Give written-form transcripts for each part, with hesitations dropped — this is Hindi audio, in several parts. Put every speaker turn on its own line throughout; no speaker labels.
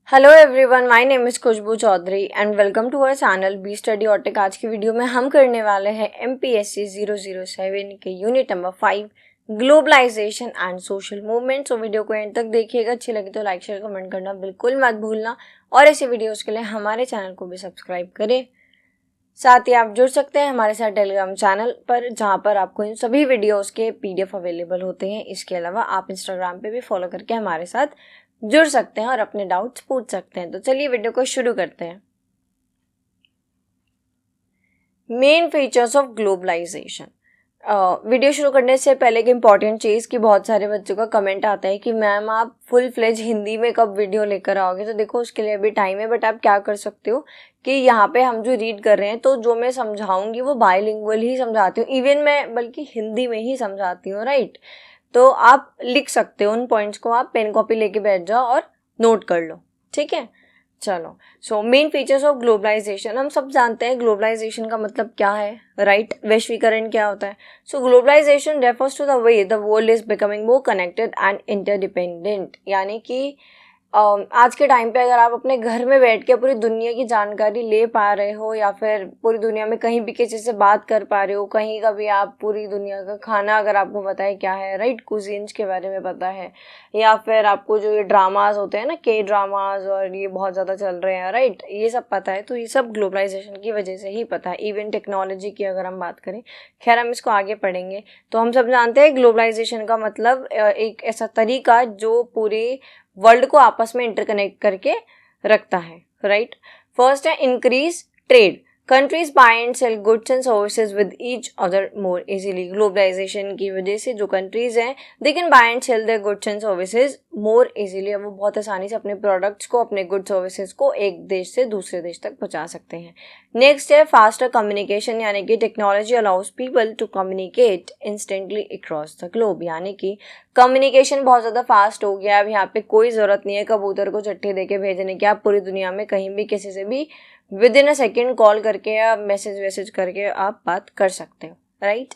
Hello everyone, my name is Khushboo Chaudhary and welcome to our channel B study ऑटिक। आज की वीडियो में हम करने वाले हैं MPSC 007 के unit number 5 globalisation and social movement. तो वीडियो को एंड तक देखिएगा। अच्छी लगी तो लाइक शेयर कमेंट करना बिल्कुल मत भूलना और ऐसे वीडियोज़ के लिए हमारे चैनल को भी सब्सक्राइब करें। साथ ही आप जुड़ सकते हैं हमारे साथ टेलीग्राम चैनल पर, जहाँ पर आपको इन सभी वीडियोस के PDF अवेलेबल होते हैं। इसके अलावा आप इंस्टाग्राम पे भी फॉलो करके हमारे साथ जुड़ सकते हैं और अपने डाउट्स पूछ सकते हैं। तो चलिए वीडियो को शुरू करते हैं। Main features of globalisation. Video शुरू करने से पहले एक इम्पॉर्टेंट चीज़ कि बहुत सारे बच्चों का कमेंट आता है कि मैम आप फुल फ्लेज हिंदी में कब वीडियो लेकर आओगे। तो देखो, उसके लिए अभी टाइम है, बट आप क्या कर सकते हो कि यहाँ पे हम जो रीड कर रहे हैं तो जो मैं समझाऊंगी वो बायलिंगुअल ही समझाती हूँ, इवन मैं बल्कि हिंदी में ही समझाती हूँ, राइट। तो आप लिख सकते हो उन पॉइंट्स को, आप पेन कॉपी लेके बैठ जाओ और नोट कर लो, ठीक है। चलो, so main features of globalisation. हम सब जानते हैं ग्लोबलाइजेशन का मतलब क्या है, राइट। वैश्वीकरण क्या होता है। So globalisation refers to the way the world is becoming more connected and interdependent. यानी कि आज के टाइम पे अगर आप अपने घर में बैठ के पूरी दुनिया की जानकारी ले पा रहे हो, या फिर पूरी दुनिया में कहीं भी किसी से बात कर पा रहे हो, कहीं का भी आप पूरी दुनिया का खाना अगर आपको पता है क्या है, राइट, कुजीन्स के बारे में पता है, या फिर आपको जो ये ड्रामाज होते हैं ना, के ड्रामाज, और ये बहुत ज़्यादा चल रहे हैं, राइट, ये सब पता है, तो ये सब ग्लोबलाइजेशन की वजह से ही पता है। इवन टेक्नोलॉजी की अगर हम बात करें, खैर हम इसको आगे पढ़ेंगे। तो हम सब जानते हैं ग्लोबलाइजेशन का मतलब एक ऐसा तरीका जो पूरे वर्ल्ड को आपस में इंटरकनेक्ट करके रखता है, राइट। फर्स्ट है increase trade. Countries buy and sell goods and services with each other more easily. Globalisation की वजह से जो कंट्रीज हैं they can buy and sell their goods and services more easily. अब वो बहुत आसानी से अपने प्रोडक्ट्स को, अपने गुड सर्विसेज को एक देश से दूसरे देश तक पहुंचा सकते हैं। नेक्स्ट है फास्टर कम्युनिकेशन, यानी कि technology allows people to communicate instantly across the globe. यानी कि कम्युनिकेशन बहुत ज़्यादा फास्ट हो गया। अब यहाँ पे कोई ज़रूरत नहीं है कबूतर को चिट्ठी देके भेजने की। आप पूरी दुनिया में कहीं भी किसी से भी with in a second call करके या मैसेज करके आप बात कर सकते हो, राइट।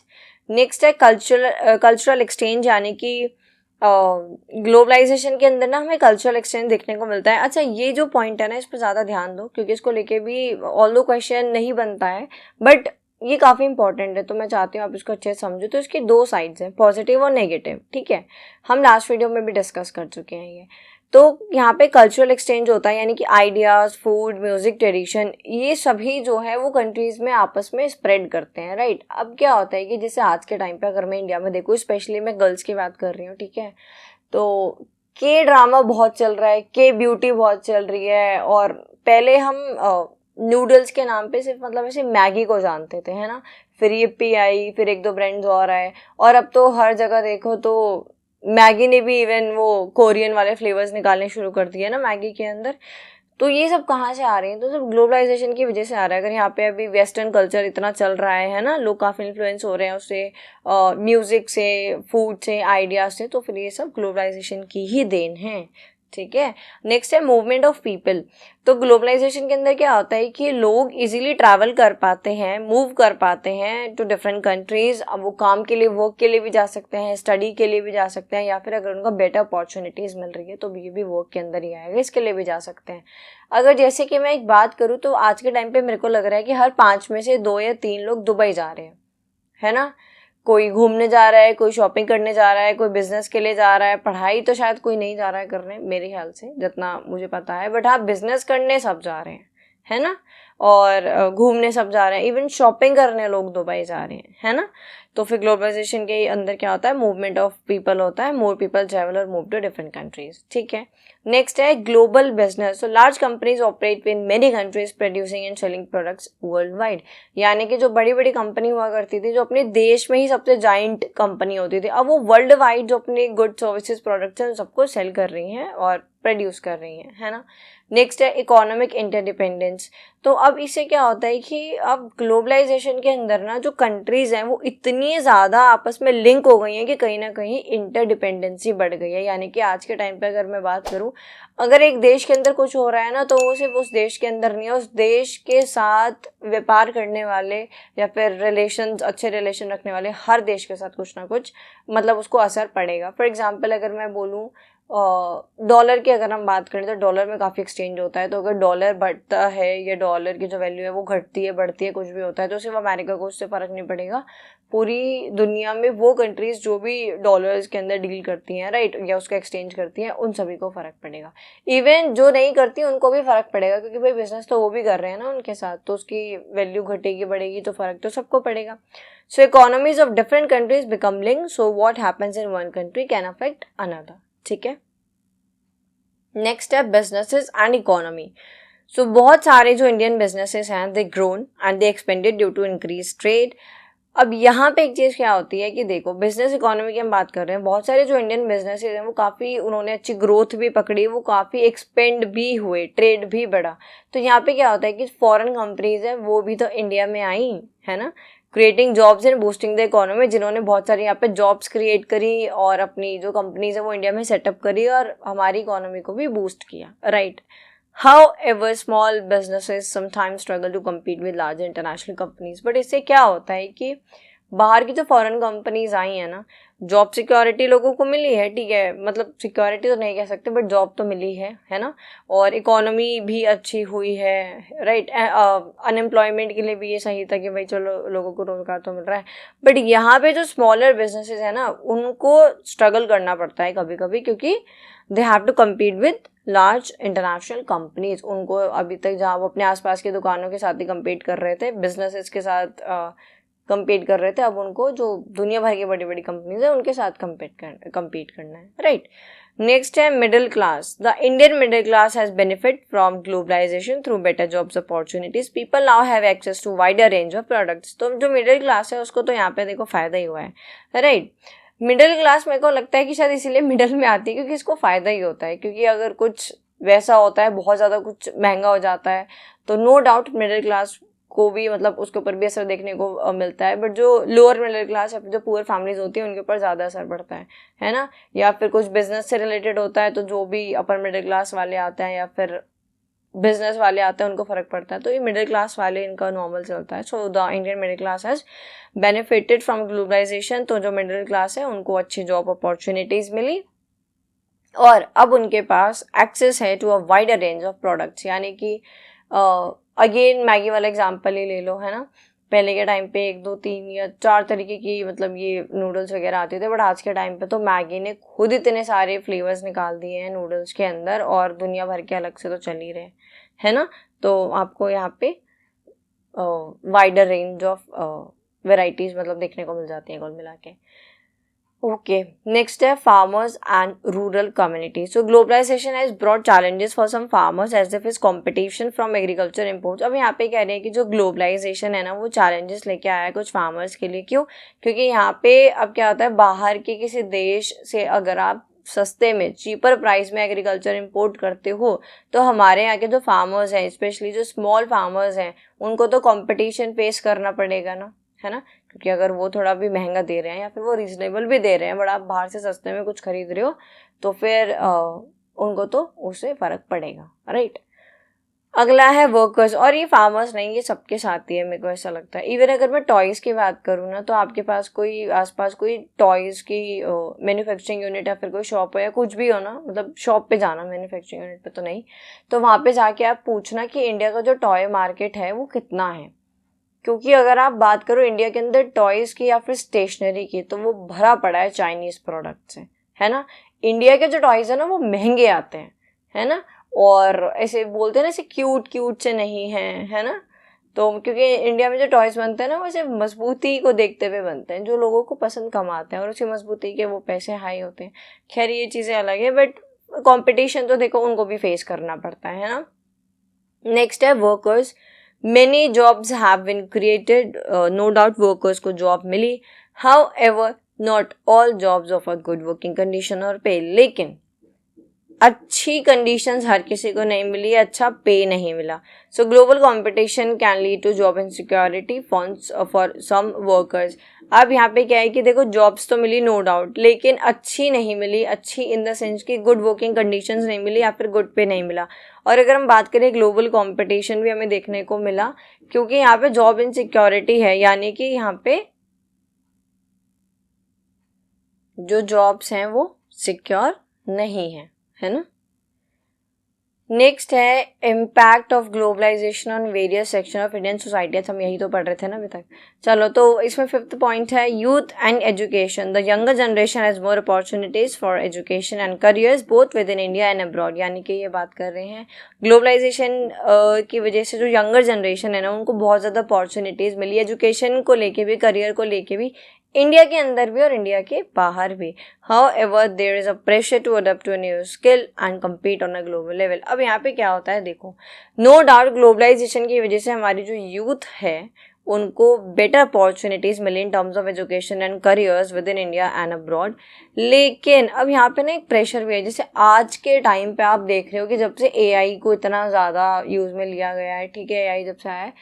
नेक्स्ट है कल्चरल एक्सचेंज, यानी कि ग्लोबलाइजेशन के अंदर ना हमें कल्चरल एक्सचेंज देखने को मिलता है। अच्छा, ये जो पॉइंट है ना, इस पर ज़्यादा ध्यान दो, क्योंकि इसको लेके भी ऑल्दो क्वेश्चन नहीं बनता है, बट ये काफ़ी इंपॉर्टेंट है, तो मैं चाहती हूँ आप इसको अच्छे से समझो। तो इसकी दो साइड्स हैं, पॉजिटिव और नेगेटिव, ठीक है। हम लास्ट वीडियो में भी डिस्कस कर चुके हैं ये। तो यहाँ पे कल्चरल एक्सचेंज होता है, यानी कि आइडियाज़, फूड, म्यूज़िक, ट्रेडिशन, ये सभी जो है वो कंट्रीज़ में आपस में स्प्रेड करते हैं, राइट। अब क्या होता है कि जैसे आज के टाइम पे अगर मैं इंडिया में देखूँ, स्पेशली मैं गर्ल्स की बात कर रही हूँ, ठीक है, तो के ड्रामा बहुत चल रहा है, के ब्यूटी बहुत चल रही है। और पहले हम नूडल्स के नाम पे सिर्फ मतलब ऐसे मैगी को जानते थे, है ना। फिर यिप्पी आई, फिर एक दो ब्रांड्स और आए, और अब तो हर जगह देखो तो मैगी ने भी इवन वो कोरियन वाले फ्लेवर्स निकालने शुरू कर दिए ना मैगी के अंदर। तो ये सब कहाँ से आ रही है? तो सब ग्लोबलाइजेशन की वजह से आ रहा है। अगर यहाँ पे अभी वेस्टर्न कल्चर इतना चल रहा है ना, लोग काफ़ी इन्फ्लुएंस हो रहे हैं उससे, म्यूज़िक से, फूड से, आइडियाज से, तो फिर ये सब ग्लोबलाइजेशन की ही देन है, ठीक है। नेक्स्ट है मूवमेंट ऑफ पीपल। तो ग्लोबलाइजेशन के अंदर क्या होता है कि लोग इजीली ट्रैवल कर पाते हैं, मूव कर पाते हैं टू डिफरेंट कंट्रीज। अब वो काम के लिए, वर्क के लिए भी जा सकते हैं, स्टडी के लिए भी जा सकते हैं, या फिर अगर उनको बेटर अपॉर्चुनिटीज़ मिल रही है तो ये भी वर्क के अंदर ही आएगा, इसके लिए भी जा सकते हैं। अगर जैसे कि मैं एक बात करूँ तो आज के टाइम पे मेरे को लग रहा है कि हर 5 में से 2 या 3 लोग दुबई जा रहे हैं, है ना। कोई घूमने जा रहा है, कोई शॉपिंग करने जा रहा है, कोई बिजनेस के लिए जा रहा है, पढ़ाई तो शायद कोई नहीं जा रहा है करने, मेरे ख्याल से जितना मुझे पता है, बट हाँ बिजनेस करने सब जा रहे हैं, है ना। और घूमने सब जा रहे हैं, इवन शॉपिंग करने लोग दुबई जा रहे हैं, है ना। तो फिर ग्लोबलाइजेशन के अंदर क्या होता है, मूवमेंट ऑफ पीपल होता है, मोर पीपल ट्रैवल और मूव टू डिफरेंट कंट्रीज, ठीक है। नेक्स्ट है global business. So large companies operate in many countries producing and selling products world wide. यानी कि जो बड़ी बड़ी कंपनी हुआ करती थी, जो अपने देश में ही सबसे जाइंट कंपनी होती थी, अब वो वर्ल्ड वाइड जो अपने गुड सर्विसेज प्रोडक्ट्स हैं सबको सेल कर रही हैं और प्रोड्यूस कर रही हैं, है ना। नेक्स्ट है इकोनॉमिक इंटरडिपेंडेंस। तो अब इससे क्या होता है कि अब ग्लोबलाइजेशन के अंदर ना जो कंट्रीज़ हैं वो इतनी ज़्यादा आपस में लिंक हो गई हैं कि कहीं ना कहीं इंटरडिपेंडेंसी बढ़ गई है। यानी कि आज के टाइम पे अगर मैं बात करूं, अगर एक देश के अंदर कुछ हो रहा है ना, तो वो सिर्फ उस देश के अंदर नहीं है, उस देश के साथ व्यापार करने वाले या फिर रिलेशन, अच्छे रिलेशन रखने वाले हर देश के साथ कुछ ना कुछ मतलब उसको असर पड़ेगा। फॉर एग्जाम्पल अगर मैं बोलूँ डॉलर की अगर हम बात करें तो डॉलर में काफ़ी एक्सचेंज होता है, तो अगर डॉलर बढ़ता है या डॉलर की जो वैल्यू है वो घटती है बढ़ती है कुछ भी होता है तो सिर्फ अमेरिका को उससे फ़र्क नहीं पड़ेगा, पूरी दुनिया में वो कंट्रीज़ जो भी डॉलर्स के अंदर डील करती हैं राइट या उसका एक्सचेंज करती हैं उन सभी को फ़र्क पड़ेगा। इवन जो नहीं करती उनको भी फ़र्क पड़ेगा क्योंकि भाई बिजनेस तो वो भी कर रहे हैं ना उनके साथ, तो उसकी वैल्यू घटेगी बढ़ेगी तो फ़र्क तो सबको पड़ेगा। So economies of different countries become linked, so what happens in one country can affect another. ठीक है, नेक्स्ट है बिजनेसेस एंड इकोनॉमी। सो बहुत सारे जो इंडियन बिजनेसेस हैं they grown and they expanded due to increase trade. अब यहाँ पे एक चीज़ क्या होती है कि देखो बिजनेस इकोनॉमी की हम बात कर रहे हैं, बहुत सारे जो इंडियन बिजनेसेस हैं वो काफ़ी उन्होंने अच्छी ग्रोथ भी पकड़ी, वो काफ़ी एक्सपेंड भी हुए, ट्रेड भी बढ़ा। तो यहाँ पे क्या होता है कि फॉरेन कंपनीज हैं वो भी तो इंडिया में आई है ना, creating jobs and boosting the economy, जिन्होंने बहुत सारी यहाँ पे जॉब्स क्रिएट करी और अपनी जो कंपनीज है वो इंडिया में सेटअप करी और हमारी इकोनॉमी को भी बूस्ट किया right. However, small businesses sometimes struggle to compete with large international companies. But इससे क्या होता है कि बाहर की जो फॉरेन कंपनीज आई हैं ना, जॉब सिक्योरिटी लोगों को मिली है, ठीक है, मतलब सिक्योरिटी तो नहीं कह सकते बट जॉब तो मिली है ना, और इकोनॉमी भी अच्छी हुई है राइट। अनएम्प्लॉयमेंट के लिए भी ये सही था कि भाई चलो लोगों को रोजगार तो मिल रहा है। बट यहाँ पे जो स्मॉलर बिजनेसेस है ना उनको स्ट्रगल करना पड़ता है कभी कभी, क्योंकि they have to compete with large international companies. उनको अभी तक जहाँ वो अपने आसपास की दुकानों के साथ ही कम्पीट कर रहे थे, बिजनेसेस के साथ कम्पीट कर रहे थे, अब उनको जो दुनिया भर की बड़ी बड़ी कंपनीज है उनके साथ कम्पीट करना है राइट। नेक्स्ट है middle class. The Indian middle class has benefit from globalisation through better jobs opportunities, people now have access to wider range of products. तो जो मिडिल क्लास है उसको तो यहाँ पे देखो फायदा ही हुआ है राइट। मिडिल क्लास मेरे को लगता है कि शायद इसीलिए मिडिल में आती है क्योंकि इसको फ़ायदा ही होता है, क्योंकि अगर कुछ वैसा होता है बहुत ज़्यादा कुछ महंगा हो जाता है तो नो डाउट मिडिल क्लास को भी मतलब उसके ऊपर भी असर देखने को मिलता है। बट जो लोअर मिडिल क्लास या फिर जो पुअर फैमिलीज होती है उनके ऊपर ज़्यादा असर पड़ता है ना, या फिर कुछ बिजनेस से रिलेटेड होता है तो जो भी अपर मिडिल क्लास वाले आते हैं या फिर बिजनेस वाले आते हैं उनको फ़र्क पड़ता है, तो ये मिडिल क्लास वाले इनका नॉर्मल चलता है। So the Indian middle class has benefited from globalisation. तो जो मिडिल क्लास है उनको अच्छी जॉब अपॉर्चुनिटीज़ मिली और अब उनके पास एक्सेस है to a wider range of products, यानी कि अगेन मैगी वाला एग्जांपल ही ले लो है ना, पहले के टाइम पे 1 2 3 या 4 तरीके की मतलब ये नूडल्स वगैरह आते थे, बट आज के टाइम पे तो मैगी ने खुद इतने सारे फ्लेवर्स निकाल दिए हैं नूडल्स के अंदर और दुनिया भर के अलग से तो चल ही रहे है ना। तो आपको यहाँ पे वाइडर रेंज ऑफ वेराइटीज़ मतलब देखने को मिल जाती हैं कुल मिला के। ओके, नेक्स्ट है farmers and rural community. So globalisation has brought challenges for some farmers as if is competition from agriculture imports. अब यहाँ पे कह रहे हैं कि जो ग्लोबलाइजेशन है ना वो चैलेंजेस लेके आया है कुछ फार्मर्स के लिए। क्यों? क्योंकि यहाँ पे अब क्या होता है, बाहर के किसी देश से अगर आप सस्ते में चीपर प्राइस में एग्रीकल्चर इंपोर्ट करते हो तो हमारे यहाँ के जो फार्मर्स हैं, स्पेशली जो स्मॉल फार्मर्स हैं, उनको तो कंपटीशन फेस करना पड़ेगा ना, है ना, क्योंकि अगर वो थोड़ा भी महंगा दे रहे हैं या फिर वो रीजनेबल भी दे रहे हैं बट आप बाहर से सस्ते में कुछ खरीद रहे हो तो फिर उनको तो उससे फ़र्क पड़ेगा राइट। अगला है वर्कर्स, और ये फार्मर्स नहीं, ये सबके साथ ही है मेरे को ऐसा लगता है। इवन अगर मैं टॉयज़ की बात करूँ ना तो आपके पास कोई आसपास कोई टॉयज़ की मैन्युफैक्चरिंग यूनिट या फिर कोई शॉप हो या कुछ भी हो ना, मतलब शॉप पे जाना, मैन्युफैक्चरिंग यूनिट पे तो नहीं, तो वहाँ पे जाके आप पूछना कि इंडिया का जो टॉय मार्केट है वो कितना है। क्योंकि अगर आप बात करो इंडिया के अंदर टॉयज़ की या फिर स्टेशनरी की तो वो भरा पड़ा है चाइनीज़ प्रोडक्ट से, है ना। इंडिया के जो टॉयज़ है ना वो महंगे आते हैं, है ना, और ऐसे बोलते हैं ना ऐसे क्यूट से नहीं है ना। तो क्योंकि इंडिया में जो टॉयज़ बनते हैं ना वो ऐसे मजबूती को देखते हुए बनते हैं, जो लोगों को पसंद कम आते हैं और उसी मजबूती के वो पैसे हाई होते हैं। खैर ये चीज़ें अलग है, बट कंपटीशन तो देखो उनको भी फेस करना पड़ता है ना। नेक्स्ट है workers. Many jobs have been created, no doubt workers को job मिली, however not all jobs offer good working condition और pay, लेकिन अच्छी कंडीशंस हर किसी को नहीं मिली, अच्छा पे नहीं मिला। So global competition can lead to job insecurity for some workers. अब यहाँ पे क्या है कि देखो जॉब्स तो मिली नो डाउट, लेकिन अच्छी नहीं मिली, अच्छी इन द सेंस कि गुड वर्किंग कंडीशंस नहीं मिली या फिर गुड पे नहीं मिला। और अगर हम बात करें ग्लोबल कंपटीशन भी हमें देखने को मिला, क्योंकि यहाँ पे जॉब इनसिक्योरिटी है, यानी कि यहाँ पे जो जॉब्स हैं वो सिक्योर नहीं है ना। नेक्स्ट है impact of globalization on various section of Indian society. हम यही तो पढ़ रहे थे ना अभी तक। चलो, तो इसमें 5th पॉइंट है youth and education. The younger generation has more opportunities for education and careers both with in India and abroad. यानी कि ये बात कर रहे हैं ग्लोबलाइजेशन की वजह से जो यंगर जनरेशन है ना, उनको बहुत ज़्यादा अपॉर्चुनिटीज़ मिली एजुकेशन को लेके भी, करियर को लेके भी, इंडिया के अंदर भी और इंडिया के बाहर भी। However, there is a pressure to adapt to a new skill and compete on a global level. अब यहाँ पे क्या होता है देखो, नो डाउट ग्लोबलाइजेशन की वजह से हमारी जो यूथ है उनको बेटर अपॉर्चुनिटीज़ मिली in terms of education and careers within India and abroad. लेकिन अब यहाँ पे ना एक प्रेशर भी है। जैसे आज के टाइम पे आप देख रहे हो कि जब से एआई को इतना ज़्यादा यूज़ में लिया गया है, ठीक है, एआई जब से आया है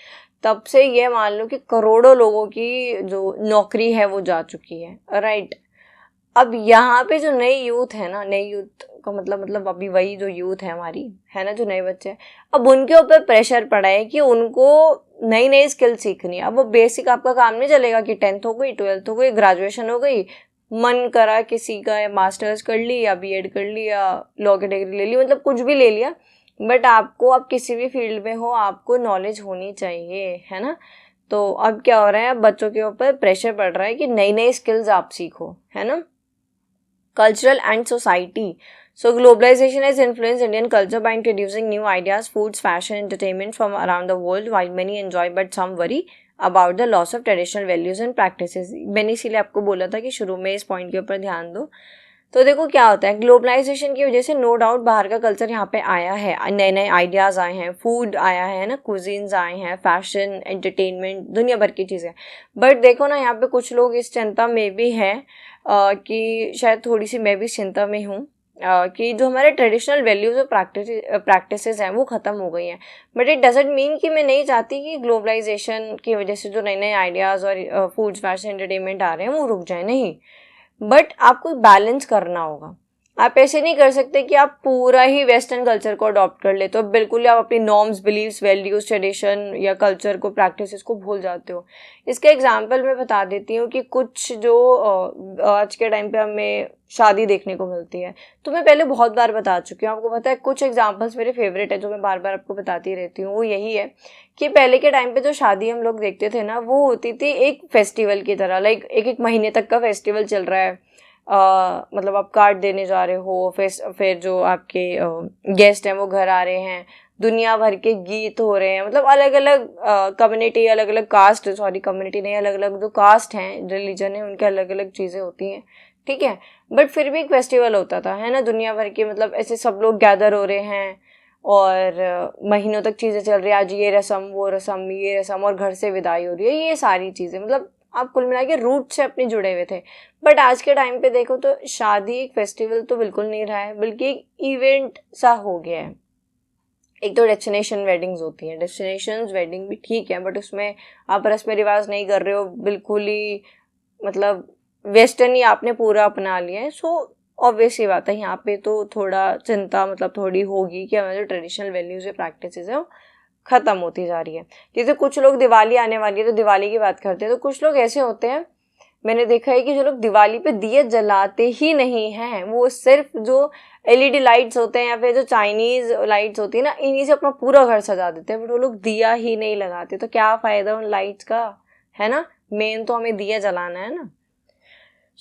तब से ये मान लो कि करोड़ों लोगों की जो नौकरी है वो जा चुकी है, राइट। अब यहाँ पे जो नई यूथ है ना, नई यूथ का मतलब अभी वही जो यूथ है हमारी, है ना, जो नए बच्चे हैं, अब उनके ऊपर प्रेशर पड़ा है कि उनको नई नई स्किल सीखनी है। अब वो बेसिक आपका काम नहीं चलेगा कि 10th हो गई, 12th हो गई, ग्रेजुएशन हो गई, मन करा किसी का मास्टर्स कर ली या बीएड कर ली या लॉ की डिग्री ले ली, मतलब कुछ भी ले लिया, बट आपको अब किसी भी फील्ड में हो आपको नॉलेज होनी चाहिए, है ना। तो अब क्या हो रहा है, अब बच्चों के ऊपर प्रेशर पड़ रहा है कि नई नई स्किल्स आप सीखो, है ना। Cultural and society. So globalization has influenced Indian culture by introducing new ideas, foods, fashion, entertainment from around the world, while many enjoy but some worry about the loss of traditional values and practices. मैंने इसीलिए आपको बोला था कि शुरू में इस पॉइंट के ऊपर ध्यान दो। तो देखो क्या होता है, ग्लोबलाइजेशन की वजह से नो डाउट बाहर का कल्चर यहाँ पे आया है, नए नए आइडियाज़ आए हैं, फूड आया है ना, कुजीन्स आए हैं, फैशन, एंटरटेनमेंट, दुनिया भर की चीज़ें। बट देखो ना, यहाँ पे कुछ लोग इस चिंता में भी हैं कि शायद थोड़ी सी मैं भी चिंता में हूँ कि जो हमारे ट्रेडिशनल वैल्यूज़ और प्रैक्टिसेस हैं वो ख़त्म हो गई हैं। बट इट डजेंट मीन कि मैं नहीं चाहती कि ग्लोबलाइजेशन की वजह से जो नए नए आइडियाज़ और फूड्स, फैशन, एंटरटेनमेंट आ रहे हैं वो रुक जाए, नहीं। बट आपको बैलेंस करना होगा। आप ऐसे नहीं कर सकते कि आप पूरा ही वेस्टर्न कल्चर को अडॉप्ट कर ले, तो बिल्कुल आप अपनी नॉर्म्स, बिलीव्स, वैल्यूज, ट्रेडिशन या कल्चर को, प्रैक्टिसेस को भूल जाते हो। इसका एग्जांपल मैं बता देती हूँ कि कुछ जो आज के टाइम पे हमें शादी देखने को मिलती है, तो मैं पहले बहुत बार बता चुकी हूँ, आपको पता है। कुछ एग्जाम्पल्स मेरे फेवरेट है जो मैं बार बार आपको बताती रहती हूँ। वो यही है कि पहले के टाइम पे जो शादी हम लोग देखते थे ना, वो होती थी एक फेस्टिवल की तरह, लाइक एक महीने तक का फेस्टिवल चल रहा है। मतलब आप कार्ड देने जा रहे हो, फिर जो आपके गेस्ट हैं वो घर आ रहे हैं, दुनिया भर के गीत हो रहे हैं, मतलब अलग अलग कम्युनिटी, अलग अलग कास्ट, सॉरी कम्युनिटी नहीं, अलग अलग जो कास्ट हैं, रिलीजन है, उनके अलग अलग चीज़ें होती हैं, ठीक है। बट फिर भी एक फेस्टिवल होता था, है ना, दुनिया भर के, मतलब ऐसे सब लोग गैदर हो रहे हैं और महीनों तक चीज़ें चल रही है, आज ये रस्म, वो रस्म, ये रस्म, और घर से विदाई हो रही है, ये सारी चीज़ें, मतलब आप कुल मिला के रूट से अपने जुड़े हुए थे। बट आज के टाइम पे देखो तो शादी एक फेस्टिवल तो बिल्कुल नहीं रहा है, बल्कि एक इवेंट सा हो गया है। एक तो डेस्टिनेशन वेडिंग्स होती हैं, डेस्टिनेशन वेडिंग भी ठीक है, बट उसमें आप रस्म रिवाज नहीं कर रहे हो, बिल्कुल ही मतलब वेस्टर्न ही आपने पूरा अपना लिया है। सो ऑब्वियस ही बात है, यहाँ पे तो थोड़ा चिंता मतलब थोड़ी होगी कि हमारे जो ट्रेडिशनल वैल्यूज या प्रैक्टिसेस है वो ख़त्म होती जा रही है। जैसे कुछ लोग, दिवाली आने वाली है तो दिवाली की बात करते हैं, तो कुछ लोग ऐसे होते हैं, मैंने देखा है कि जो लोग दिवाली पे दिए जलाते ही नहीं हैं, वो सिर्फ जो एलईडी लाइट्स होते हैं या फिर जो चाइनीज लाइट्स होती है ना, इन्हीं से अपना पूरा घर सजा देते हैं, बट वो लोग दिया ही नहीं लगाते। तो क्या फ़ायदा उन लाइट्स का, है ना। मेन तो हमें दिया जलाना है ना।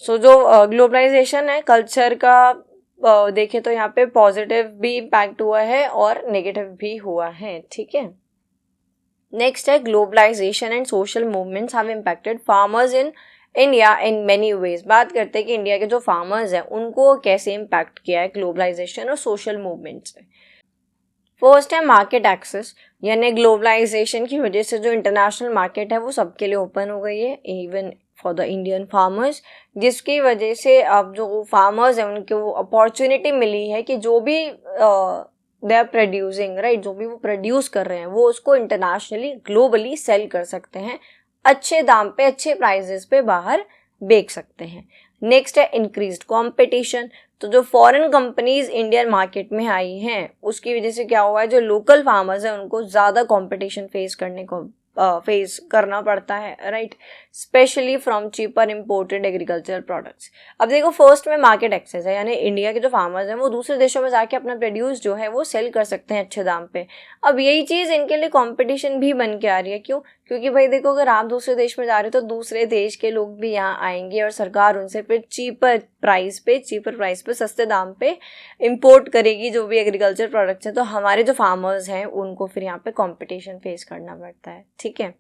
सो जो ग्लोबलाइजेशन है कल्चर का, देखें तो यहाँ पे पॉजिटिव भी इम्पैक्ट हुआ है और नेगेटिव भी हुआ है, ठीक है। नेक्स्ट है globalization and social movements have impacted farmers in India in many ways. बात करते हैं कि इंडिया के जो फार्मर्स हैं उनको कैसे इम्पैक्ट किया है ग्लोबलाइजेशन और सोशल मूवमेंट्स ने। फर्स्ट है मार्केट एक्सेस, यानी ग्लोबलाइजेशन की वजह से जो इंटरनेशनल मार्केट है वो सबके लिए ओपन हो गई है, even for the Indian farmers, जिसकी वजह से अब जो फार्मर्स हैं उनको वो अपॉर्चुनिटी मिली है कि जो भी दे आर प्रोड्यूसिंग, राइट, जो भी वो प्रोड्यूस कर रहे हैं वो उसको इंटरनेशनली, ग्लोबली सेल कर सकते हैं, अच्छे दाम पे, अच्छे प्राइजेस पे बाहर बेच सकते हैं। नेक्स्ट है इंक्रीज्ड कंपटीशन, तो जो फॉरेन कंपनीज इंडियन मार्केट में आई हैं उसकी वजह से क्या हुआ है, जो लोकल फार्मर्स हैं उनको ज़्यादा कंपटीशन फेस करने को फेस करना पड़ता है, right, specially from cheaper imported agriculture products. अब देखो फर्स्ट में मार्केट एक्सेस है, यानी इंडिया के जो फार्मर्स हैं वो दूसरे देशों में जाके अपना प्रोड्यूस जो है वो सेल कर सकते हैं अच्छे दाम पे। अब यही चीज़ इनके लिए कंपटीशन भी बन के आ रही है। क्यों? क्योंकि भाई देखो, अगर आप दूसरे देश में जा रहे हो तो दूसरे देश के लोग भी यहाँ आएंगे और सरकार उनसे फिर चीपर प्राइस पे सस्ते दाम पे इंपोर्ट करेगी जो भी एग्रीकल्चर प्रोडक्ट्स हैं। तो हमारे जो फार्मर्स हैं उनको फिर यहाँ पे कंपटीशन फेस करना पड़ता है, ठीक है।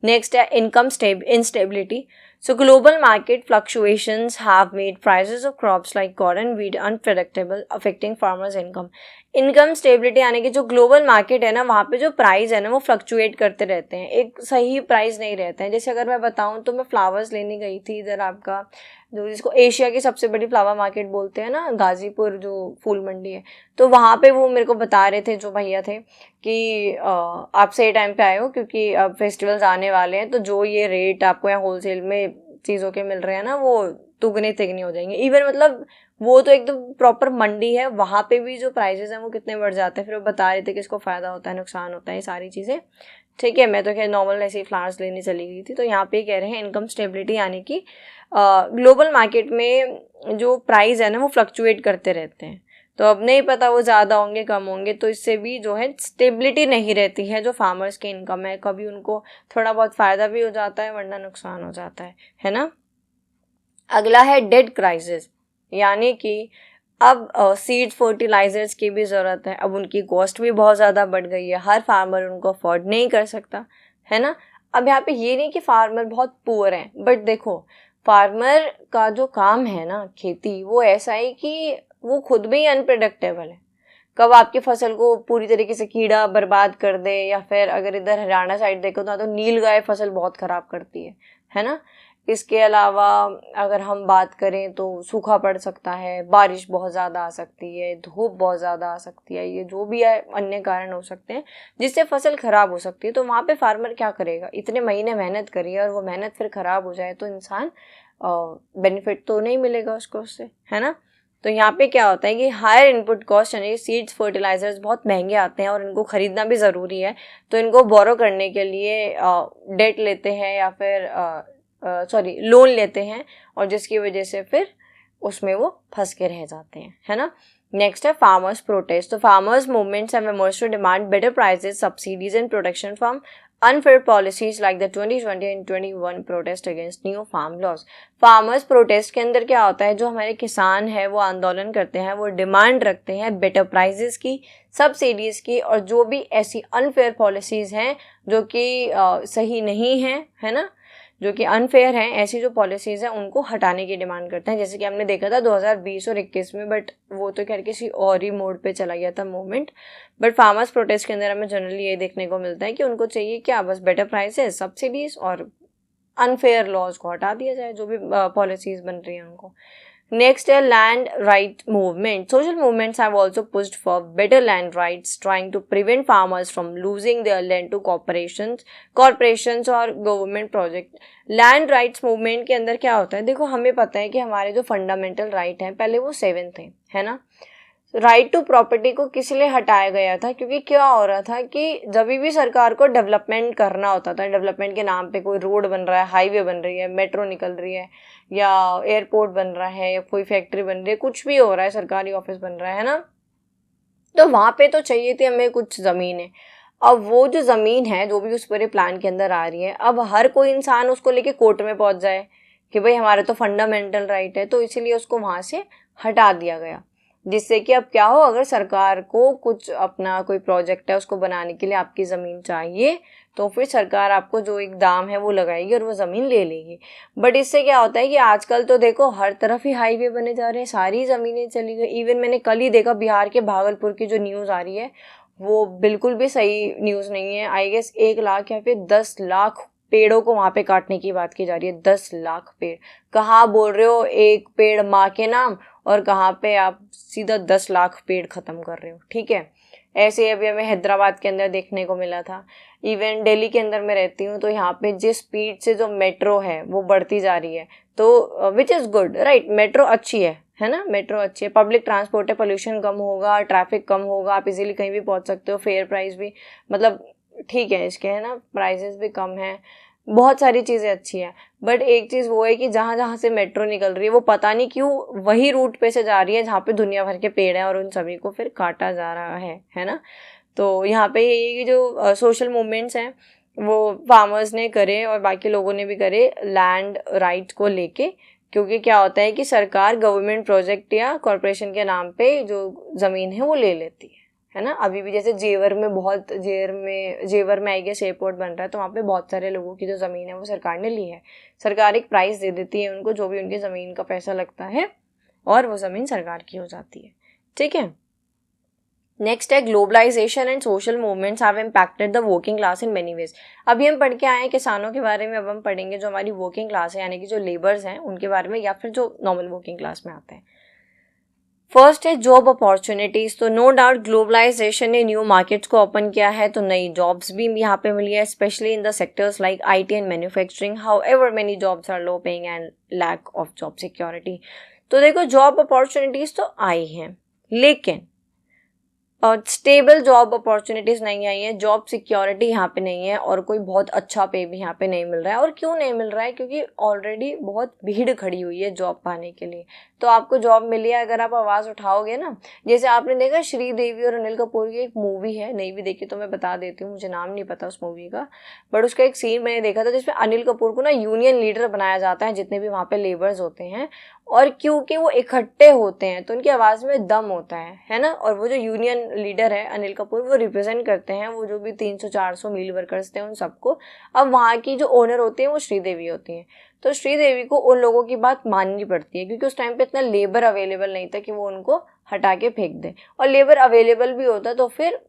नेक्स्ट है income instability. So global market fluctuations have made prices of crops like corn and wheat unpredictable, affecting farmers' income. Income stability यानी कि जो ग्लोबल मार्केट है ना, वहाँ पे जो प्राइस है ना वो फ्लक्चुएट करते रहते हैं, एक सही प्राइस नहीं रहते हैं। जैसे अगर मैं बताऊँ तो मैं फ्लावर्स लेने गई थी इधर, आपका जो जिसको एशिया की सबसे बड़ी फ्लावर मार्केट बोलते हैं ना, गाजीपुर जो फूल मंडी है, तो वहाँ पे वो मेरे को बता रहे थे जो भैया थे कि आप सही टाइम पे आए हो, क्योंकि अब फेस्टिवल्स आने वाले हैं, तो जो ये रेट आपको यहाँ होलसेल में चीज़ों के मिल रहे हैं ना वो दुगने तिगने हो जाएंगे। इवन मतलब वो तो एकदम प्रॉपर मंडी है, वहाँ पे भी जो प्राइसेस हैं वो कितने बढ़ जाते हैं। फिर वो बता रहे थे कि इसको फ़ायदा होता है, नुकसान होता है, ये सारी चीज़ें, ठीक है। मैं तो खैर नॉर्मल ऐसे ही फ्लावर्स लेने चली गई थी। तो यहाँ पे कह रहे हैं इनकम स्टेबिलिटी यानी कि ग्लोबल मार्केट में जो प्राइस है ना वो फ्लक्चुएट करते रहते हैं, तो अब नहीं पता वो ज़्यादा होंगे कम होंगे, तो इससे भी जो है स्टेबिलिटी नहीं रहती है जो फार्मर्स की इनकम है। कभी उनको थोड़ा बहुत फ़ायदा भी हो जाता है वरना नुकसान हो जाता है ना। अगला है डेट क्राइसिस, यानी कि अब सीड्स फर्टिलाइजर्स की भी ज़रूरत है। अब उनकी कॉस्ट भी बहुत ज़्यादा बढ़ गई है, हर फार्मर उनको अफोर्ड नहीं कर सकता, है ना। अब यहाँ पे ये नहीं कि फार्मर बहुत पुअर हैं, बट देखो फार्मर का जो काम है ना खेती, वो ऐसा है कि वो खुद भी अनप्रेडिक्टेबल है। कब आपकी फसल को पूरी तरीके से कीड़ा बर्बाद कर दे, या फिर अगर इधर हरियाणा साइड देखो तो नीलगाय फसल बहुत ख़राब करती है ना। इसके अलावा अगर हम बात करें तो सूखा पड़ सकता है, बारिश बहुत ज़्यादा आ सकती है, धूप बहुत ज़्यादा आ सकती है, ये जो भी है अन्य कारण हो सकते हैं जिससे फसल ख़राब हो सकती है। तो वहाँ पे फार्मर क्या करेगा, इतने महीने मेहनत करी और वो मेहनत फिर ख़राब हो जाए तो इंसान बेनिफिट तो नहीं मिलेगा उसको उससे, है ना। तो यहाँ पे क्या होता है कि हायर इनपुट कॉस्ट यानी सीड्स फर्टिलाइजर्स बहुत महंगे आते हैं और इनको ख़रीदना भी ज़रूरी है, तो इनको बोरो करने के लिए डेट लेते हैं या फिर लोन लेते हैं, और जिसकी वजह से फिर उसमें वो फंस के रह जाते हैं, है ना। नेक्स्ट है फार्मर्स प्रोटेस्ट। तो farmers movements have emerged to demand better prices, subsidies and protection from unfair policies like the 2020 and 21 protest against new farm laws. Farmers protest के अंदर क्या होता है, जो हमारे किसान हैं वो आंदोलन करते हैं, वो डिमांड रखते हैं बेटर प्राइसेस की, सब्सिडीज़ की, और जो भी ऐसी अनफेयर पॉलिसीज़ हैं जो कि सही नहीं हैं, है ना, जो कि अनफेयर हैं, ऐसी जो पॉलिसीज़ हैं उनको हटाने की डिमांड करते हैं। जैसे कि हमने देखा था 2020 और 21 में, बट वो तो खैर किसी और ही मोड पे चला गया था मूवमेंट। बट फार्मर्स प्रोटेस्ट के अंदर हमें जनरली ये देखने को मिलता है कि उनको चाहिए क्या, बस बेटर प्राइसेस, सब्सिडीज़ और अनफेयर लॉज को हटा दिया जाए, जो भी पॉलिसीज़ बन रही हैं उनको। Next है land right movement. Social movements have also pushed for better land rights, trying to prevent farmers from losing their land to corporations और government project. Land rights movement के अंदर क्या होता है, देखो हमें पता है कि हमारे जो फंडामेंटल राइट हैं पहले वो 7 थे, है ना। राइट टू प्रॉपर्टी को किस लिए हटाया गया था, क्योंकि क्या हो रहा था कि जब भी सरकार को डेवलपमेंट करना होता था, डेवलपमेंट के नाम पे कोई रोड बन रहा है, हाईवे बन रही है, मेट्रो निकल रही है, या एयरपोर्ट बन रहा है, या कोई फैक्ट्री बन रही है, कुछ भी हो रहा है, सरकारी ऑफिस बन रहा है ना, तो वहाँ पे तो चाहिए थी हमें कुछ ज़मीनें। अब वो जो ज़मीन है जो भी उस पूरे प्लान के अंदर आ रही है, अब हर कोई इंसान उसको लेके कोर्ट में पहुँच जाए कि भाई हमारे तो फंडामेंटल राइट है, तो इसीलिए उसको वहाँ से हटा दिया गया। जिससे कि अब क्या हो, अगर सरकार को कुछ अपना कोई प्रोजेक्ट है उसको बनाने के लिए आपकी ज़मीन चाहिए, तो फिर सरकार आपको जो एक दाम है वो लगाएगी और वो ज़मीन ले लेगी। बट इससे क्या होता है कि आजकल तो देखो हर तरफ ही हाईवे बने जा रहे हैं, सारी ज़मीनें चली गई। इवन मैंने कल ही देखा बिहार के भागलपुर की जो न्यूज़ आ रही है वो बिल्कुल भी सही न्यूज़ नहीं है। आई गेस 1 लाख या फिर 10 लाख पेड़ों को वहाँ पे काटने की बात की जा रही है। 10 लाख पेड़, कहाँ बोल रहे हो एक पेड़ माँ के नाम, और कहाँ पे आप सीधा 10 लाख पेड़ ख़त्म कर रहे हो, ठीक है। ऐसे अभी हमें हैदराबाद के अंदर देखने को मिला था। इवन दिल्ली के अंदर मैं रहती हूँ, तो यहाँ पे जिस स्पीड से जो मेट्रो है वो बढ़ती जा रही है, तो which is good, right, metro अच्छी है ना, मेट्रो अच्छी है, पब्लिक ट्रांसपोर्ट है, पोल्यूशन कम होगा, ट्रैफिक कम होगा, आप इजीली कहीं भी पहुँच सकते हो, फेयर प्राइस भी, मतलब ठीक है इसके, है ना, प्राइजेस भी कम हैं, बहुत सारी चीज़ें अच्छी हैं, बट एक चीज़ वो है कि जहाँ जहाँ से मेट्रो निकल रही है वो पता नहीं क्यों वही रूट पे से जा रही है जहाँ पे दुनिया भर के पेड़ हैं और उन सभी को फिर काटा जा रहा है ना। तो यहाँ पे ये जो सोशल मूवमेंट्स हैं वो फार्मर्स ने करे और बाकी लोगों ने भी करे लैंड राइट को लेके, क्योंकि क्या होता है कि सरकार गवर्नमेंट प्रोजेक्ट या कॉरपोरेशन के नाम पे जो ज़मीन है वो ले लेती है ना। अभी भी जैसे जेवर में आई गेस एयरपोर्ट बन रहा है, तो वहाँ पे बहुत सारे लोगों की जो ज़मीन है वो सरकार ने ली है। सरकार एक प्राइस दे देती है उनको, जो भी उनकी ज़मीन का पैसा लगता है, और वो ज़मीन सरकार की हो जाती है, ठीक है। नेक्स्ट है globalization and social movements have impacted the working class in many ways. अभी हम पढ़ के आए हैं किसानों के बारे में, अब हम पढ़ेंगे जो हमारी वर्किंग क्लास है, यानी कि जो लेबर्स हैं उनके बारे में, या फिर जो नॉर्मल वर्किंग क्लास में आते हैं। फर्स्ट है जॉब अपॉर्चुनिटीज। तो नो डाउट ग्लोबलाइजेशन ने न्यू मार्केट्स को ओपन किया है, तो नई जॉब्स भी यहाँ पे मिली है, specially in the sectors like IT and manufacturing. However many jobs are low paying and lack of job security. तो देखो जॉब अपॉर्चुनिटीज तो आई हैं, लेकिन और स्टेबल जॉब अपॉर्चुनिटीज़ नहीं आई है, जॉब सिक्योरिटी यहाँ पे नहीं है, और कोई बहुत अच्छा पे भी यहाँ पे नहीं मिल रहा है। और क्यों नहीं मिल रहा है? क्योंकि ऑलरेडी बहुत भीड़ खड़ी हुई है जॉब पाने के लिए। तो आपको जॉब मिली है अगर आप आवाज़ उठाओगे ना। जैसे आपने देखा श्रीदेवी और अनिल कपूर की एक मूवी है, नहीं भी देखी तो मैं बता देती हूँ, मुझे नाम नहीं पता उस मूवी का, बट उसका एक सीन मैंने देखा था जिसमें अनिल कपूर को ना यूनियन लीडर बनाया जाता है, जितने भी वहाँ पे लेबर्स होते हैं, और क्योंकि वो इकट्ठे होते हैं तो उनकी आवाज़ में दम होता है ना। और वो जो यूनियन लीडर है अनिल कपूर, वो रिप्रेजेंट करते हैं वो जो भी 300-400 मिल वर्कर्स थे उन सबको। अब वहाँ की जो ओनर होती हैं वो श्रीदेवी होती हैं, तो श्रीदेवी को उन लोगों की बात माननी पड़ती है, क्योंकि उस टाइम पे इतना लेबर अवेलेबल नहीं था कि वो उनको हटा के फेंक दे, और लेबर अवेलेबल भी होता तो फिर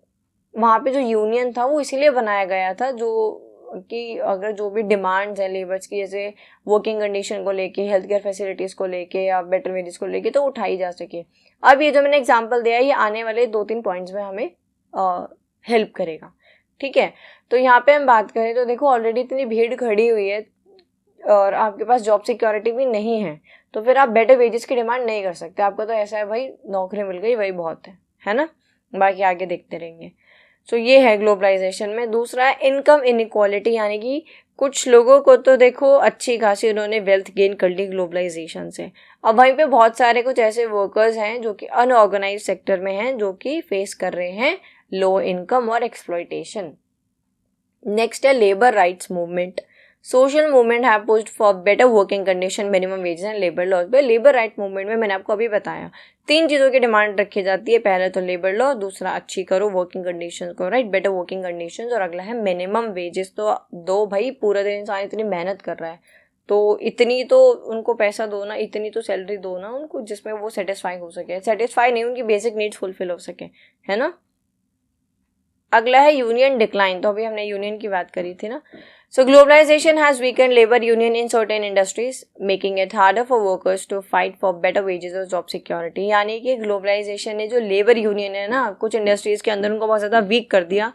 वहाँ पे जो यूनियन था वो इसीलिए बनाया गया था, जो कि अगर जो भी डिमांड्स हैं लेबर्स की, जैसे वर्किंग कंडीशन को लेके, हेल्थ केयर फैसिलिटीज़ को लेके या बेटर वेजेस को लेके, तो उठाई जा सके। अब ये जो मैंने एग्जांपल दिया है ये आने वाले 2-3 पॉइंट्स में हमें हेल्प करेगा, ठीक है। तो यहाँ पे हम बात करें तो देखो ऑलरेडी इतनी भीड़ खड़ी हुई है और आपके पास जॉब सिक्योरिटी भी नहीं है, तो फिर आप बेटर वेजेस की डिमांड नहीं कर सकते। आपको तो ऐसा है भाई नौकरी मिल गई वही बहुत है ना, बाकी आगे देखते रहेंगे। सो ये है ग्लोबलाइजेशन में। दूसरा है इनकम इनइक्वालिटी, यानी कि कुछ लोगों को तो देखो अच्छी खासी उन्होंने वेल्थ गेन कर ली ग्लोबलाइजेशन से। अब वहीं पे बहुत सारे कुछ ऐसे वर्कर्स हैं जो कि अनऑर्गेनाइज सेक्टर में हैं, जो कि फेस कर रहे हैं लो इनकम और एक्सप्लॉयटेशन। नेक्स्ट है labour rights movement. Social movement have pushed for better working condition, minimum wages and labour laws. भाई लेबर राइट मूवमेंट में मैंने आपको अभी बताया 3 चीज़ों की डिमांड रखी जाती है। पहले तो लेबर लॉ, दूसरा अच्छी करो वर्किंग कंडीशन को, राइट, बेटर वर्किंग कंडीशन, और अगला है मिनिमम वेजेस। तो दो भाई, पूरा दिन इंसान इतनी मेहनत कर रहा है तो इतनी तो उनको पैसा दो ना, इतनी तो सैलरी दो ना उनको जिसमें वो सेटिस्फाई हो सके, सेटिस्फाई नहीं, उनकी बेसिक नीड्स फुलफिल हो सके, है ना। अगला है यूनियन डिक्लाइन। तो अभी हमने यूनियन की बात करी थी ना। So globalisation has weakened labour union in certain industries, making it harder for workers to fight for better wages और जॉब सिक्योरिटी। यानी कि ग्लोबलाइजेशन ने जो लेबर यूनियन है ना कुछ इंडस्ट्रीज के अंदर, उनको बहुत ज़्यादा वीक कर दिया,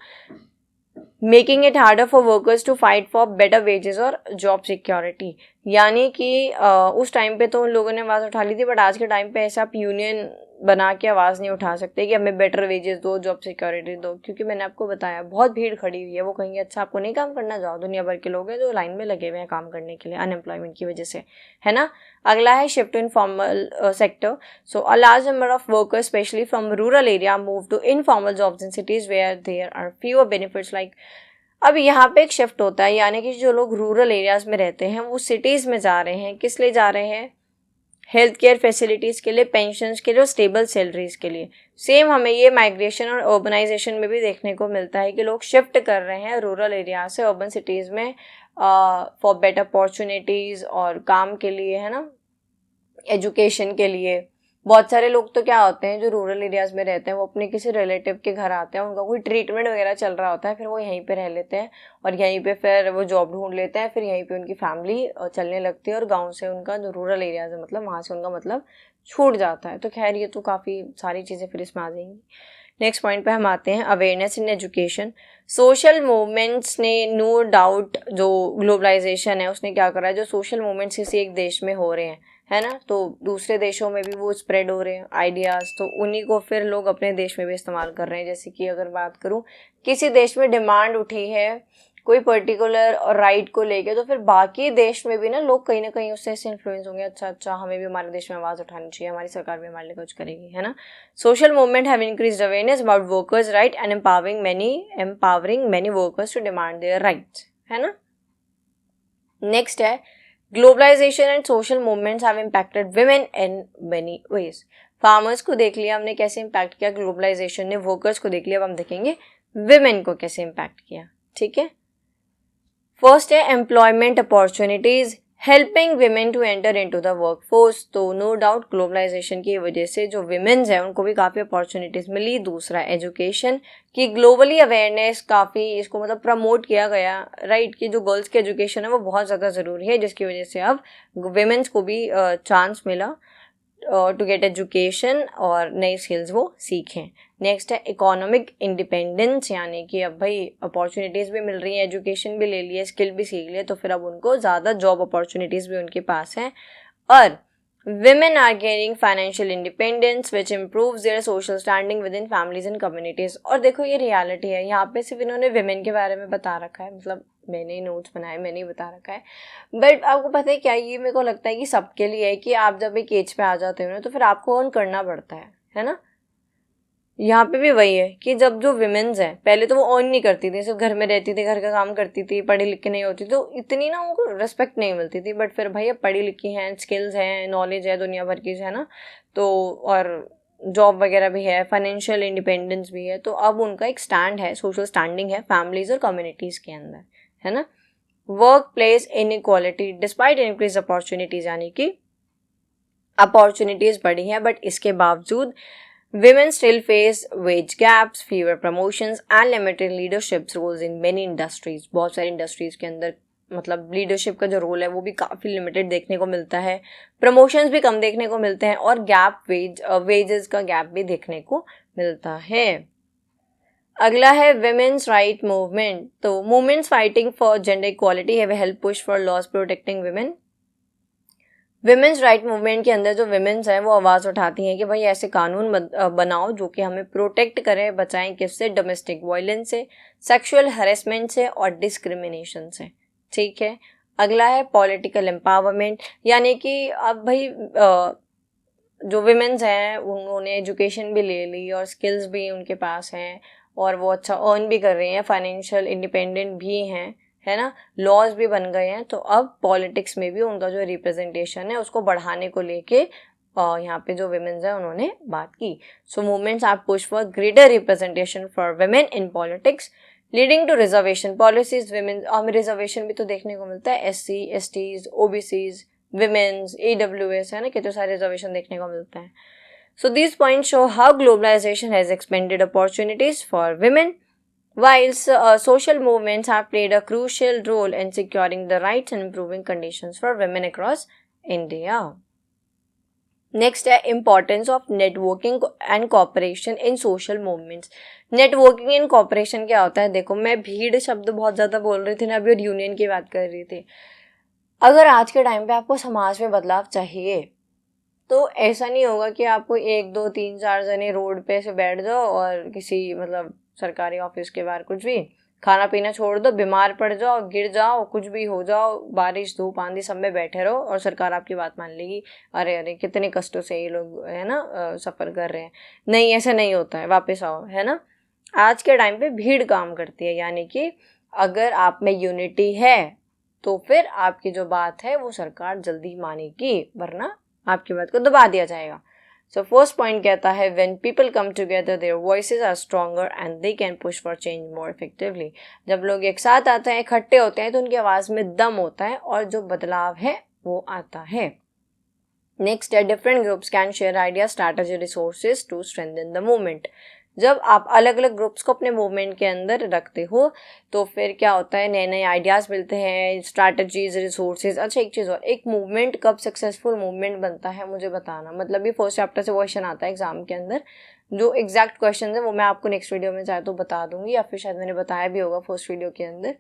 making it harder for workers to fight for better wages और जॉब सिक्योरिटी। यानी कि उस टाइम पे तो उन लोगों ने आवाज़ उठा ली थी, बट आज के टाइम पे ऐसा आप यूनियन बना के आवाज़ नहीं उठा सकते कि हमें बेटर वेजेस दो, जॉब सिक्योरिटी दो, क्योंकि मैंने आपको बताया बहुत भीड़ खड़ी हुई है। वो कहेंगे अच्छा आपको नहीं काम करना, जाओ, दुनिया भर के लोग हैं जो लाइन में लगे हुए हैं काम करने के लिए अनएम्प्लॉयमेंट की वजह से, है ना। अगला है shift to informal sector. So a large number of workers specially from rural area move to informal jobs in cities where there are fewer benefits like. अब यहाँ पे एक शिफ्ट होता है, यानी कि जो लोग रूरल एरियाज़ में रहते हैं वो सिटीज़ में जा रहे हैं। किस लिए जा रहे हैं? हेल्थ केयर फैसिलिटीज़ के लिए, पेंशन्स के लिए और स्टेबल सैलरीज़ के लिए। सेम हमें ये माइग्रेशन और अर्बनाइजेशन में भी देखने को मिलता है कि लोग शिफ्ट कर रहे हैं रूरल एरिया से अर्बन सिटीज़ में फॉर बेटर अपॉर्चुनिटीज़ और काम के लिए, है ना, एजुकेशन के लिए। बहुत सारे लोग तो क्या होते हैं जो रूरल एरियाज़ में रहते हैं, वो अपने किसी रिलेटिव के घर आते हैं, उनका कोई ट्रीटमेंट वगैरह चल रहा होता है, फिर वो यहीं पे रह लेते हैं और यहीं पे फिर वो जॉब ढूंढ लेते हैं, फिर यहीं पे उनकी फैमिली चलने लगती है और गांव से उनका जो रूरल एरियाज़ है मतलब वहाँ से उनका मतलब छूट जाता है। तो खैर ये तो काफ़ी सारी चीज़ें फिर इसमें आ जाएंगी। नेक्स्ट पॉइंट पे हम आते हैं awareness in education. Social movements ने नो डाउट, जो ग्लोबलाइजेशन है उसने क्या करा है, जो सोशल मूवमेंट्स किसी एक देश में हो रहे हैं, है ना, तो दूसरे देशों में भी वो स्प्रेड हो रहे हैं आइडियाज़, तो उन्हीं को फिर लोग अपने देश में भी इस्तेमाल कर रहे हैं। जैसे कि अगर बात करूँ, किसी देश में डिमांड उठी है कोई पर्टिकुलर राइट को लेके, तो फिर बाकी देश में भी ना लोग कहीं ना कहीं उससे ऐसे इन्फ्लुएंस होंगे, अच्छा हमें भी हमारे देश में आवाज़ उठानी चाहिए, हमारी सरकार भी हमारे लिए कुछ करेगी, है ना। Social movement have increased awareness about workers right and empowering many workers to demand their rights, है ना। नेक्स्ट है globalization and social movements have impacted women in many ways. Farmers को देख लिया हमने कैसे इम्पैक्ट किया ग्लोबलाइजेशन ने, वर्कर्स को देख लिया, अब हम देखेंगे विमेन को कैसे इम्पैक्ट किया, ठीक है। फर्स्ट है employment opportunities helping women to enter into the workforce. तो नो डाउट ग्लोबलाइजेशन की वजह से जो विमेन्स हैं उनको भी काफ़ी अपॉर्चुनिटीज़ मिली। दूसरा एजुकेशन की ग्लोबली अवेयरनेस काफ़ी इसको मतलब प्रमोट किया गया, राइट, कि जो गर्ल्स की एजुकेशन है वो बहुत ज़्यादा ज़रूरी है, जिसकी वजह से अब विमेन्स को भी चांस मिला टू गेट एजुकेशन और नई स्किल्स वो सीखें। नेक्स्ट है इकोनॉमिक इंडिपेंडेंस, यानी कि अब भाई अपॉर्चुनिटीज़ भी मिल रही हैं, एजुकेशन भी ले लिए, स्किल भी सीख लिए, तो फिर अब उनको ज़्यादा जॉब अपॉर्चुनिटीज़ भी उनके पास हैं। और women are gaining financial independence which improves their social standing within families and communities। और देखो ये रियलिटी है, यहाँ पे सिर्फ इन्होंने women के बारे में बता रखा है, मतलब मैंने नोट्स बनाए, मैंने ही बता रखा है, बट आपको पता है क्या, ये मेरे को लगता है कि सबके लिए है कि आप जब एक एज पे आ जाते हो ना तो फिर आपको अर्न करना पड़ता है ना। यहाँ पे भी वही है कि जब जो विमेन्स हैं पहले तो वो अर्न नहीं करती थी, सिर्फ घर में रहती थी, घर का काम करती थी, पढ़ी लिखी नहीं होती, तो इतनी ना उनको रिस्पेक्ट नहीं मिलती थी। बट फिर भाई अब पढ़ी लिखी हैं, स्किल्स हैं, नॉलेज है दुनिया भर की, है ना, तो और जॉब वगैरह भी है, फाइनेंशियल इंडिपेंडेंस भी है, तो अब उनका एक स्टैंड है, सोशल स्टैंडिंग है फैमिलीज और कम्युनिटीज़ के अंदर, है ना। Work place inequality despite increase opportunities, यानी कि अपॉर्चुनिटीज़ बढ़ी हैं बट इसके बावजूद women still face wage gaps, fewer promotions and limited leadership roles in many industries। बहुत सारी इंडस्ट्रीज के अंदर मतलब लीडरशिप का जो रोल है वो भी काफ़ी लिमिटेड देखने को मिलता है, प्रमोशंस भी कम देखने को मिलते हैं और वेजेस का गैप भी देखने को मिलता है। अगला है विमेन्स राइट मूवमेंट। तो movements fighting for gender equality have help push for laws protecting women. Women's right movement के अंदर जो विमेंस हैं वो आवाज़ उठाती हैं कि भाई ऐसे कानून बनाओ जो कि हमें प्रोटेक्ट करें, बचाएं किससे, डोमेस्टिक वायलेंस से, सेक्सुअल हरेसमेंट से और डिस्क्रिमिनेशन से, ठीक है। अगला है पॉलिटिकल एम्पावरमेंट, यानी कि अब भाई जो विमेंस हैं उन्होंने एजुकेशन भी ले ली और स्किल्स भी उनके पास हैं और वो अच्छा अर्न भी कर रही हैं, फाइनेंशियल इंडिपेंडेंट भी हैं, है ना, लॉज भी बन गए हैं, तो अब पॉलिटिक्स में भी उनका जो रिप्रेजेंटेशन है उसको बढ़ाने को लेके यहाँ पे जो विमेन्स हैं उन्होंने बात की। So movements are push for greater representation for women in politics leading to reservation policies. Women हमें रिजर्वेशन भी तो देखने को मिलता है, SC STs OBCs women's AWS, है ना, कितने सारे रिजर्वेशन देखने को मिलते हैं। So these points show how globalization has expanded opportunities for women whilst social movements have played a crucial role in securing the rights and improving conditions for women across India. Next है importance of networking and cooperation in social movements। networking and cooperation क्या होता है, देखो मैं भीड़ शब्द बहुत ज़्यादा बोल रही थी ना अभी और यूनियन की बात कर रही थी। अगर आज के टाइम पे आपको समाज में बदलाव चाहिए तो ऐसा नहीं होगा कि आपको 1 2 3 4 जने रोड पे से बैठ जाओ और किसी मतलब सरकारी ऑफिस के बाहर कुछ भी खाना पीना छोड़ दो, बीमार पड़ जाओ, गिर जाओ, कुछ भी हो जाओ, बारिश धूप आंधी सब में बैठे रहो और सरकार आपकी बात मान लेगी, अरे अरे कितने कष्टों से ये लोग है ना सफ़र कर रहे हैं। नहीं, ऐसा नहीं होता है, वापस आओ, है ना। आज के टाइम पे भीड़ काम करती है, यानी कि अगर आप में यूनिटी है तो फिर आपकी जो बात है वो सरकार जल्दी मानेगी, वरना आपकी बात को दबा दिया जाएगा। सो फर्स्ट पॉइंट कहता है when people come together their voices are stronger and they can push for change more effectively. जब लोग एक साथ आते हैं, इकट्ठे होते हैं, तो उनकी आवाज़ में दम होता है और जो बदलाव है वो आता है। नेक्स्ट है different groups can share idea strategy resources to strengthen the movement. जब आप अलग अलग ग्रुप्स को अपने मूवमेंट के अंदर रखते हो तो फिर क्या होता है, नए नए आइडियाज़ मिलते हैं, स्ट्रैटेजीज, रिसोर्सेज। अच्छा एक चीज़ और, एक मूवमेंट कब सक्सेसफुल मूवमेंट बनता है मुझे बताना, मतलब ये फर्स्ट चैप्टर से क्वेश्चन आता है एग्जाम के अंदर, जो एग्जैक्ट क्वेश्चन है वो मैं आपको नेक्स्ट वीडियो में चाहे तो बता दूंगी या फिर शायद मैंने बताया भी होगा फर्स्ट वीडियो के अंदर।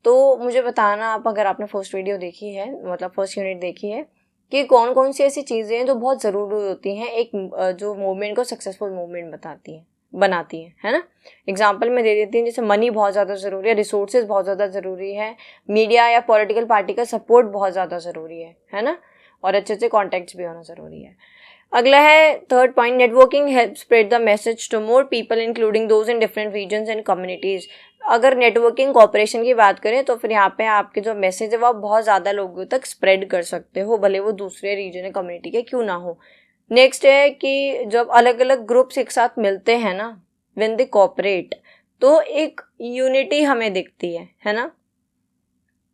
तो मुझे बताना आप, अगर आपने फर्स्ट वीडियो देखी है मतलब फर्स्ट यूनिट देखी है, कि कौन कौन सी ऐसी चीज़ें हैं जो बहुत ज़रूरी होती हैं एक जो मूवमेंट को सक्सेसफुल मूवमेंट बनाती हैं, है ना। एग्जाम्पल मैं दे देती हूँ, जैसे मनी बहुत ज़्यादा ज़रूरी है, रिसोर्सेज बहुत ज़्यादा ज़रूरी है, मीडिया या पॉलिटिकल पार्टी का सपोर्ट बहुत ज़्यादा ज़रूरी है ना, और अच्छे अच्छे कॉन्टैक्ट्स भी होना ज़रूरी है। अगला है third point, networking help spread the message to more people including those in different regions and communities. अगर नेटवर्किंग कॉपरेशन की बात करें तो फिर यहाँ पे आपके जो मैसेज है वो आप बहुत ज़्यादा लोगों तक स्प्रेड कर सकते हो, भले वो दूसरे रीजन या कम्युनिटी के क्यों ना हो। नेक्स्ट है कि जब अलग अलग ग्रुप्स एक साथ मिलते हैं ना, व्हेन दे कोऑपरेट, तो एक यूनिटी हमें दिखती है ना,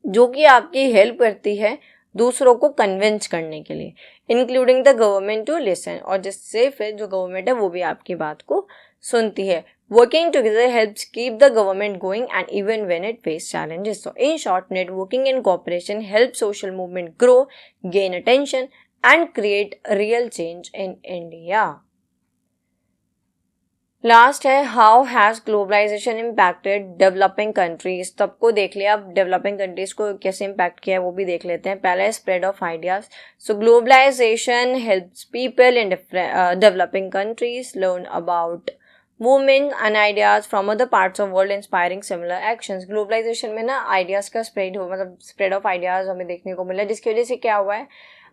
जो कि आपकी हेल्प करती है दूसरों को कन्विंस करने के लिए, including the government to listen, और जिससे फिर जो गवर्नमेंट है वो भी आपकी बात को सुनती है। Working together helps keep the government going and even when it face challenges. So in short, networking and cooperation help social movement grow, gain attention and create real change in India. Last है, how has globalisation impacted developing countries. सबको देख लिया, अब डेवलपिंग कंट्रीज को कैसे इम्पैक्ट किया है वो भी देख लेते हैं। पहला है spread of ideas. So globalization helps people in developing countries learn about movement and ideas from other parts of world, inspiring similar actions. Globalization में ना आइडियाज का स्प्रेड हो, मतलब स्प्रेड ऑफ आइडियाज हमें देखने को मिला, जिसकी वजह से क्या हुआ है,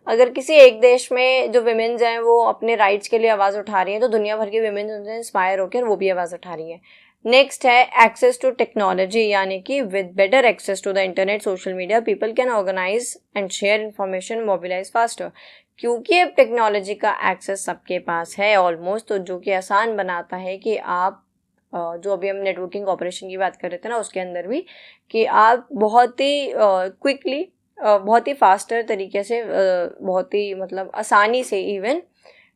अगर किसी एक देश में जो विमेन्स हैं वो अपने राइट्स के लिए आवाज़ उठा रही हैं तो दुनिया भर की विमेन्स उनसे इंस्पायर होकर वो भी आवाज़ उठा रही हैं। नेक्स्ट है एक्सेस टू टेक्नोलॉजी, यानी कि with better access to the internet, social media, people can organize and share information, mobilize faster. क्योंकि अब टेक्नोलॉजी का एक्सेस सबके पास है ऑलमोस्ट, तो जो कि आसान बनाता है कि आप जो अभी हम नेटवर्किंग ऑपरेशन की बात कर रहे थे ना उसके अंदर भी, कि आप बहुत ही क्विकली, बहुत ही फास्टर तरीके से, बहुत ही मतलब आसानी से, इवन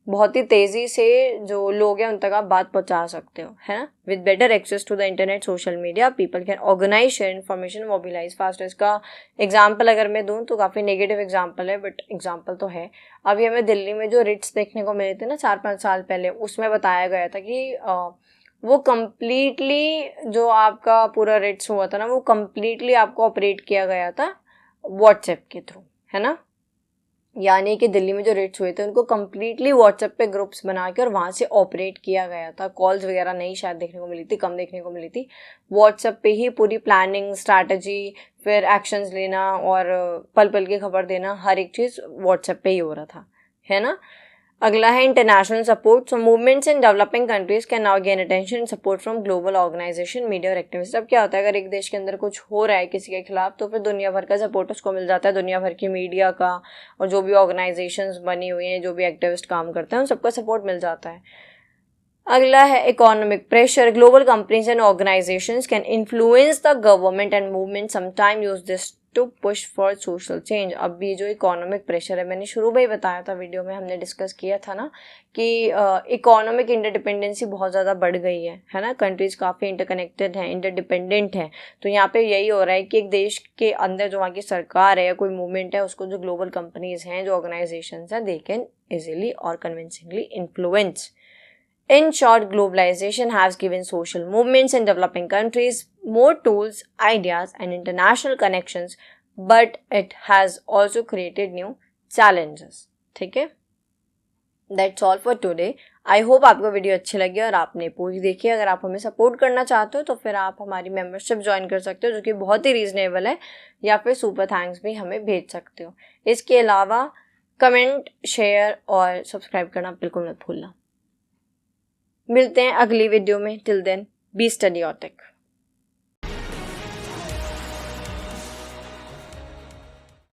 बहुत ही तेज़ी से जो लोग हैं उन तक आप बात पहुंचा सकते हो, है ना। With better access to the internet, social media, people can organize, share information, mobilize faster. इसका एग्जाम्पल अगर मैं दूँ तो काफ़ी नेगेटिव एग्जाम्पल है, बट एग्जाम्पल तो है। अभी हमें दिल्ली में जो रिट्स देखने को मिले थे ना 4-5 साल पहले, उसमें बताया गया था कि वो कम्प्लीटली जो आपका पूरा रिट्स हुआ था ना, वो कम्प्लीटली आपको ऑपरेट किया गया था व्हाट्सएप के थ्रू, है ना। यानी कि दिल्ली में जो रेट्स हुए थे उनको कम्प्लीटली व्हाट्सएप पे ग्रुप्स बना के और वहाँ से ऑपरेट किया गया था। कॉल्स वगैरह नहीं शायद देखने को मिली थी, कम देखने को मिली थी। व्हाट्सएप पे ही पूरी प्लानिंग, स्ट्रैटेजी, फिर एक्शंस लेना और पल पल की खबर देना, हर एक चीज़ व्हाट्सएप पे ही हो रहा था, है ना। अगला है international support. So movements in developing countries can now gain attention and support from global organization, media और एक्टिविस्ट। अब क्या होता है, अगर एक देश के अंदर कुछ हो रहा है किसी के खिलाफ तो फिर दुनिया भर का सपोर्ट उसको मिल जाता है, दुनिया भर की मीडिया का और जो भी ऑर्गेनाइजेशंस बनी हुई हैं, जो भी एक्टिविस्ट काम करते हैं, उन सबका सपोर्ट मिल जाता है। अगला है economic pressure. Global companies and organizations can influence the government and movement, sometime use this to push for social change. अब ये जो इकोनॉमिक प्रेशर है, मैंने शुरू में ही बताया था, वीडियो में हमने डिस्कस किया था ना कि इकोनॉमिक इंटरडिपेंडेंसी बहुत ज़्यादा बढ़ गई है ना। कंट्रीज़ काफ़ी इंटरकनेक्टेड हैं, इंटरडिपेंडेंट हैं। तो यहाँ पे यही हो रहा है कि एक देश के अंदर जो वहाँ की सरकार है या कोई मूवमेंट है, उसको जो ग्लोबल कंपनीज़ हैं, जो ऑर्गेनाइजेशंस हैं, दे कैन इजीली और convincingly influence. In short, globalization has given social movements in developing countries more tools, ideas, and international connections, but it has also created new challenges. ठीक है? That's all for today. I hope आपको वीडियो अच्छी लगी और आपने पूरी देखी। अगर आप हमें सपोर्ट करना चाहते हो तो फिर आप हमारी मेंबरशिप ज्वाइन कर सकते हो, जो कि बहुत ही रीजनेबल है, या फिर सुपर थैंक्स भी हमें भेज सकते हो। इसके अलावा कमेंट, शेयर और सब्सक्राइब करना बिल्कुल मत भूलना। मिलते हैं अगली वीडियो में। Till then, B study otic.